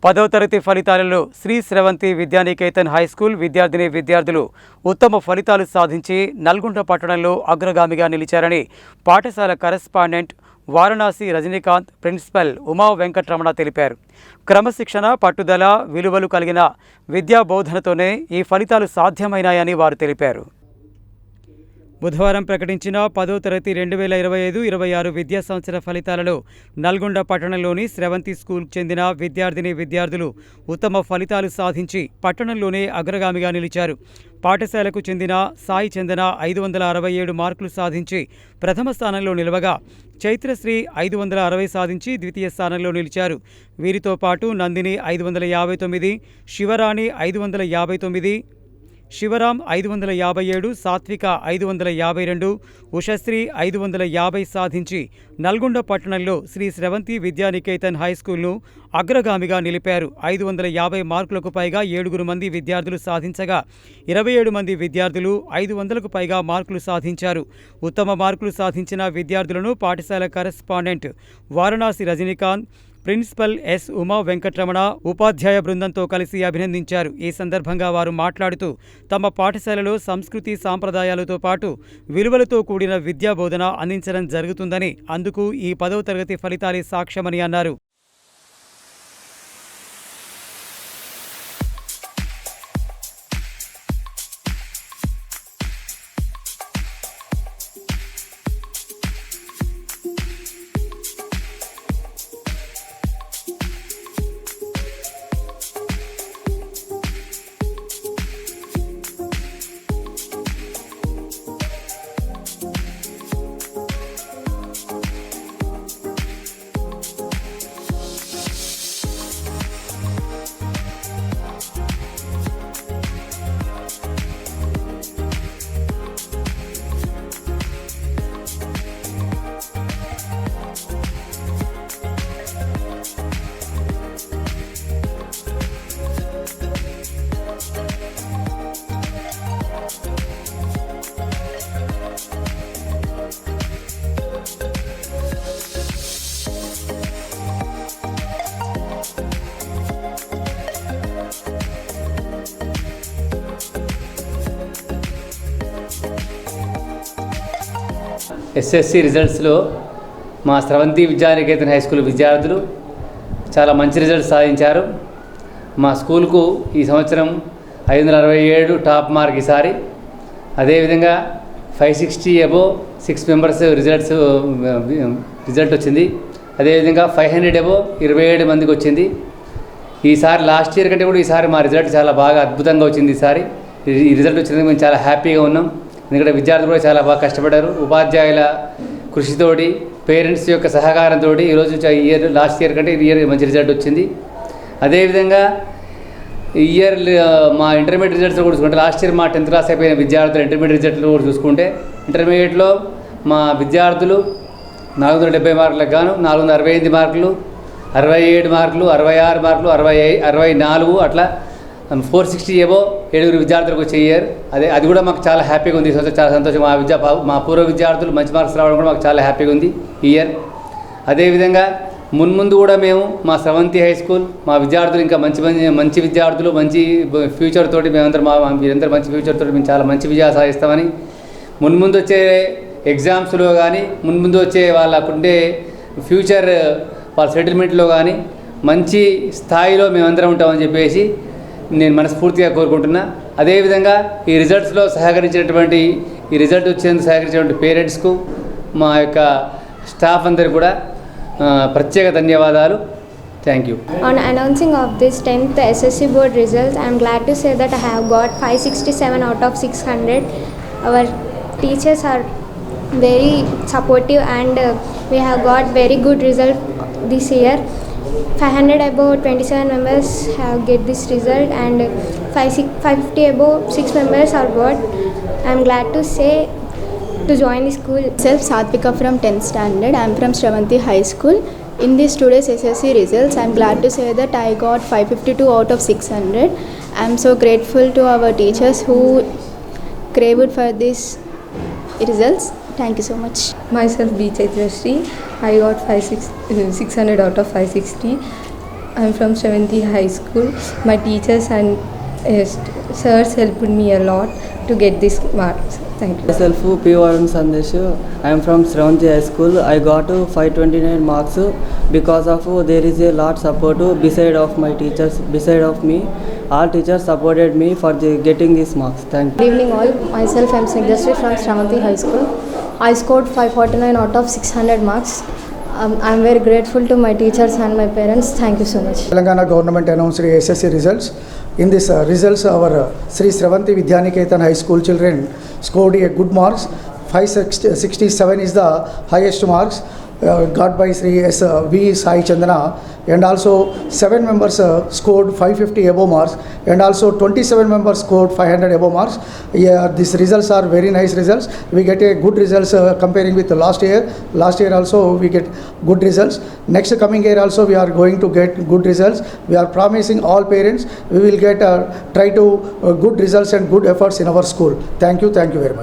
10వ తరగతి ఫలితాలలో శ్రీ స్రవంతి విద్యానికేతన్ హై స్కూల్ విద్యార్థులు ఉత్తమ ఫలితాలు సాధించి నల్గొండ పట్టణంలో అగ్రగామిగా నిలిచారని పాఠశాల కరెస్పాండెంట్ వారణాసి రజనీకాంత్ ప్రిన్సిపల్ ఉమా వెంకటరమణ తెలిపారు. క్రమశిక్షణ, పట్టుదల, విలువలు కలిగిన విద్యా బోధనతోనే ఈ ఫలితాలు సాధ్యమైనాయని వారు తెలిపారు. బుధవారం ప్రకటించిన 10వ తరగతి 2025-26 విద్యా సంవత్సర ఫలితాలలో నల్గొండ పట్టణంలోని స్రవంతి స్కూల్కు చెందిన విద్యార్థులు ఉత్తమ ఫలితాలు సాధించి పట్టణంలోనే అగ్రగామిగా నిలిచారు. పాఠశాలకు చెందిన సాయి చందన 567 మార్కులు సాధించి ప్రథమ స్థానంలో నిలవగా, చైత్రశ్రీ 560 సాధించి ద్వితీయ స్థానంలో నిలిచారు. వీరితో పాటు నందిని 559, శివరాణి 559, శివరాం 557, సాత్విక 552, ఉషశ్రీ 550 సాధించి నల్గొండ పట్టణంలో శ్రీ స్రవంతి విద్యానికేతన్ హై స్కూల్ను అగ్రగామిగా నిలిపారు. 550 మార్కులకు పైగా 7 మంది విద్యార్థులు సాధించగా 27 మంది విద్యార్థులు 500కు పైగా మార్కులు సాధించారు. ఉత్తమ మార్కులు సాధించిన విద్యార్థులను పాఠశాల correspondent Varanasi Rajinikanth, principal S Uma Venkataramana ఉపాధ్యాయ బృందంతో కలిసి అభినందించారు. ఈ సందర్భంగా వారు మాట్లాడుతూ తమ పాఠశాలలో సంస్కృతి సాంప్రదాయాలతో పాటు విలువలతో కూడిన విద్యా బోధన అందించడం జరుగుతుందని, అందుకు ఈ 10వ తరగతి ఫలితాలే సాక్ష్యమని అన్నారు. ఎస్ఎస్సి రిజల్ట్స్లో మా స్రవంతి విద్యానికేతన్ హై స్కూల్ విద్యార్థులు చాలా మంచి రిజల్ట్స్ సాధించారు. మా స్కూల్కు ఈ సంవత్సరం 567 టాప్ మార్క్ ఈసారి. అదేవిధంగా 560 అబోవ్ 6 మెంబర్స్ రిజల్ట్ వచ్చింది. అదేవిధంగా 500 అబోవ్ 27 మందికి వచ్చింది. ఈసారి లాస్ట్ ఇయర్ కంటే కూడా ఈసారి మా రిజల్ట్ చాలా బాగా అద్భుతంగా వచ్చింది. ఈసారి ఈ రిజల్ట్ వచ్చినందుకు మేము చాలా హ్యాపీగా ఉన్నాం. ఎందుకంటే విద్యార్థులు కూడా చాలా బాగా కష్టపడ్డారు. ఉపాధ్యాయుల కృషితోటి, పేరెంట్స్ యొక్క సహకారంతో ఈరోజు లాస్ట్ ఇయర్ కంటే ఈ ఇయర్ మంచి రిజల్ట్ వచ్చింది. అదేవిధంగా ఈ ఇయర్ మా ఇంటర్మీడియట్ రిజల్ట్స్ కూడా చూసుకుంటే, లాస్ట్ ఇయర్ మా 10th క్లాస్ అయిపోయిన విద్యార్థులు ఇంటర్మీడియట్ రిజల్ట్లు కూడా చూసుకుంటే, ఇంటర్మీడియట్లో మా విద్యార్థులు 470 మార్కులకు గాను 468 మార్కులు, 67 మార్కులు, 66 మార్కులు, 64 అట్లా 460 అబోవ్ 7 విద్యార్థులకు వచ్చే ఇయర్. అది కూడా మాకు చాలా హ్యాపీగా ఉంది. చాలా సంతోషం. మా పూర్వ విద్యార్థులు మంచి మార్క్స్ రావడం కూడా మాకు చాలా హ్యాపీగా ఉంది ఈ ఇయర్. అదేవిధంగా మున్ముందు కూడా మేము మా స్రవంతి హై స్కూల్ మా విద్యార్థులు ఇంకా మంచి విద్యార్థులు, మంచి ఫ్యూచర్ తోటి మీరందరూ మంచి ఫ్యూచర్ తోటి మేము చాలా మంచి విజయాలు సాధిస్తామని, మున్ముందు వచ్చే ఎగ్జామ్స్లో కానీ, మున్ముందు వచ్చే వాళ్ళకుండే ఫ్యూచర్ వాళ్ళ సెటిల్మెంట్లో కానీ మంచి స్థాయిలో మేమందరం ఉంటామని చెప్పేసి నేను మనస్ఫూర్తిగా కోరుకుంటున్నా. అదేవిధంగా ఈ రిజల్ట్స్లో సహకరించినటువంటి, ఈ రిజల్ట్ వచ్చేందుకు సహకరించినటువంటి పేరెంట్స్కు, మా యొక్క స్టాఫ్ అందరికీ కూడా ప్రత్యేక ధన్యవాదాలు. Thank you. On announcing of this 10th SSC board results, I am glad to say that I have got 567 out of 600. Our teachers are very supportive and we have got very good result this year. 500 above 27 members have get this result and 550 above 6 members are got. I am glad to say to join the school. Myself Satvika from 10th standard. I am from Shravanti High School. In this today's SSC results, I am glad to say that I got 552 out of 600. I am so grateful to our teachers who craved for these results. Thank you so much. Myself B. Chaitrashree. I got 600 out of 560. I'm from Shravanti High School. My teachers and sirs helped me a lot to get these marks. Thank you. Myself P. Varun Sandesh. I am from Shravanti High School. I got 529 marks because of there is a lot support beside of my teachers, beside of me. All teachers supported me for getting these marks. Thank you. Good evening all. Myself I am Snigdhasri from Shravanti High School. I scored 549 out of 600 marks. I am very grateful to my teachers and my parents. Thank you so much. Telangana government announced SSC results. In this results, our Sri Sravanti Vidyaniketan High School children scored a good marks. 567 is the highest marks got by Sri V. Sai Chandana, and also 7 members scored 550 above marks, and also 27 members scored 500 above marks. Yeah, these results are very nice results. We get a good results comparing with the last year. Last year also we get good results. Next coming year also we are going to get good results. We are promising all parents we will get try to good results and good efforts in our school. Thank you very much.